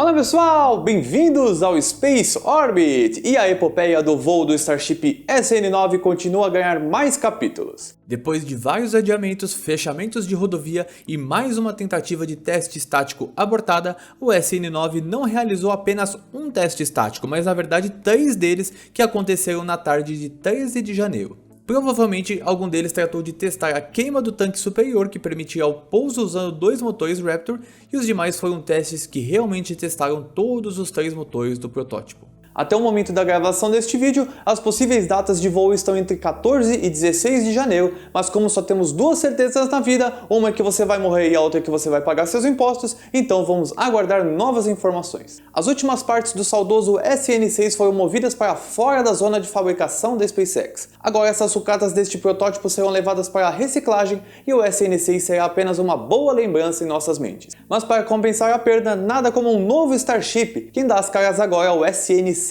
Olá pessoal, bem-vindos ao Space Orbit! E a epopeia do voo do Starship SN9 continua a ganhar mais capítulos. Depois de vários adiamentos, fechamentos de rodovia e mais uma tentativa de teste estático abortada, o SN9 não realizou apenas um teste estático, mas na verdade 3 deles que aconteceram na tarde de 13 de janeiro. Provavelmente algum deles tratou de testar a queima do tanque superior que permitia o pouso usando 2 motores Raptor, e os demais foram testes que realmente testaram todos os 3 motores do protótipo. Até o momento da gravação deste vídeo, as possíveis datas de voo estão entre 14 e 16 de janeiro, mas como só temos 2 certezas na vida, uma é que você vai morrer e a outra é que você vai pagar seus impostos, então vamos aguardar novas informações. As últimas partes do saudoso SN6 foram movidas para fora da zona de fabricação da SpaceX. Agora essas sucatas deste protótipo serão levadas para a reciclagem e o SN6 será apenas uma boa lembrança em nossas mentes. Mas para compensar a perda, nada como um novo Starship. Quem dá as caras agora é o SN7.2.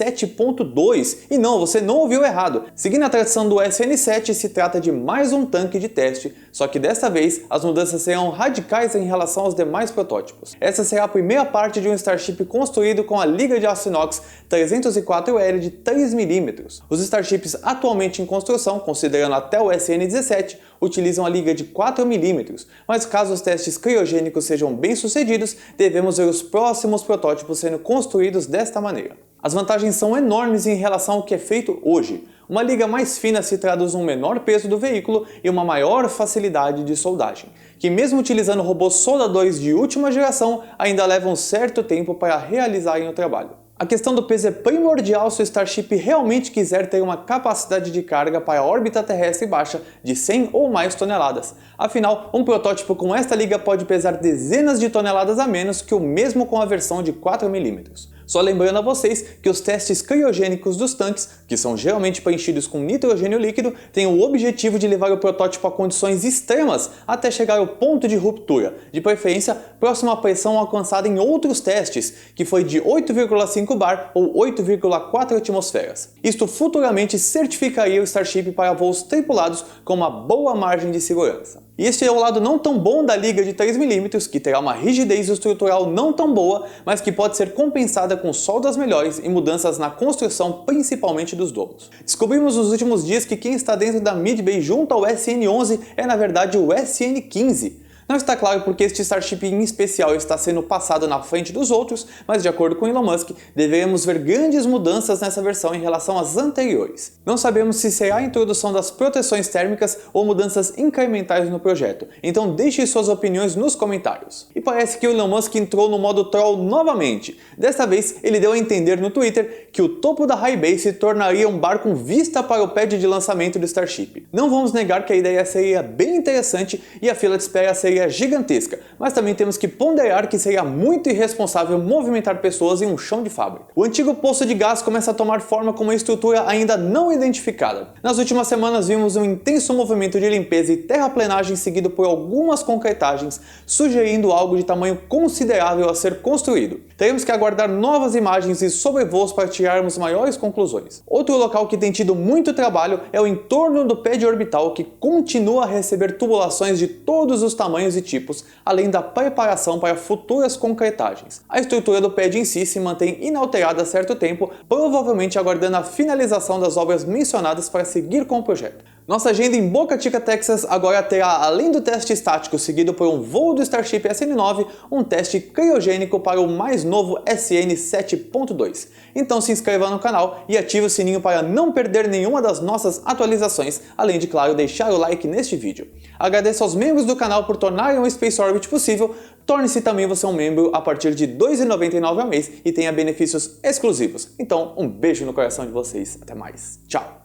E não, você não ouviu errado. Seguindo a tradição do SN7, se trata de mais um tanque de teste, só que desta vez as mudanças serão radicais em relação aos demais protótipos. Essa será a primeira parte de um Starship construído com a liga de aço inox 304L de 3mm. Os Starships atualmente em construção, considerando até o SN17, utilizam a liga de 4mm, mas caso os testes criogênicos sejam bem-sucedidos, devemos ver os próximos protótipos sendo construídos desta maneira. As vantagens são enormes em relação ao que é feito hoje. Uma liga mais fina se traduz num menor peso do veículo e uma maior facilidade de soldagem, que mesmo utilizando robôs soldadores de última geração, ainda levam um certo tempo para realizarem o trabalho. A questão do peso é primordial se o Starship realmente quiser ter uma capacidade de carga para a órbita terrestre baixa de 100 ou mais toneladas. Afinal, um protótipo com esta liga pode pesar dezenas de toneladas a menos que o mesmo com a versão de 4mm. Só lembrando a vocês que os testes criogênicos dos tanques, que são geralmente preenchidos com nitrogênio líquido, têm o objetivo de levar o protótipo a condições extremas até chegar ao ponto de ruptura, de preferência próximo à pressão alcançada em outros testes, que foi de 8,5 bar ou 8,4 atmosferas. Isto futuramente certificaria o Starship para voos tripulados com uma boa margem de segurança. E este é o lado não tão bom da liga de 3mm, que terá uma rigidez estrutural não tão boa, mas que pode ser compensada com soldas melhores e mudanças na construção, principalmente dos domos. Descobrimos nos últimos dias que quem está dentro da Midbay junto ao SN11 é na verdade o SN15. Não está claro porque este Starship em especial está sendo passado na frente dos outros, mas de acordo com Elon Musk, devemos ver grandes mudanças nessa versão em relação às anteriores. Não sabemos se será a introdução das proteções térmicas ou mudanças incrementais no projeto, então deixe suas opiniões nos comentários. E parece que o Elon Musk entrou no modo troll novamente. Desta vez, ele deu a entender no Twitter que o topo da High Bay se tornaria um bar com vista para o pad de lançamento do Starship. Não vamos negar que a ideia seria bem interessante e a fila de espera seria gigantesca, mas também temos que ponderar que seria muito irresponsável movimentar pessoas em um chão de fábrica. O antigo poço de gás começa a tomar forma com uma estrutura ainda não identificada. Nas últimas semanas vimos um intenso movimento de limpeza e terraplenagem seguido por algumas concretagens, sugerindo algo de tamanho considerável a ser construído. Teremos que aguardar novas imagens e sobrevoos para tirarmos maiores conclusões. Outro local que tem tido muito trabalho é o entorno do pad orbital, que continua a receber tubulações de todos os tamanhos e tipos, além da preparação para futuras concretagens. A estrutura do pad em si se mantém inalterada há certo tempo, provavelmente aguardando a finalização das obras mencionadas para seguir com o projeto. Nossa agenda em Boca Chica, Texas agora terá, além do teste estático seguido por um voo do Starship SN9, um teste criogênico para o mais novo SN7.2. Então se inscreva no canal e ative o sininho para não perder nenhuma das nossas atualizações, além de, claro, deixar o like neste vídeo. Agradeço aos membros do canal por tornarem o Space Orbit possível. Torne-se também você um membro a partir de R$ 2,99 ao mês e tenha benefícios exclusivos. Então, um beijo no coração de vocês. Até mais. Tchau!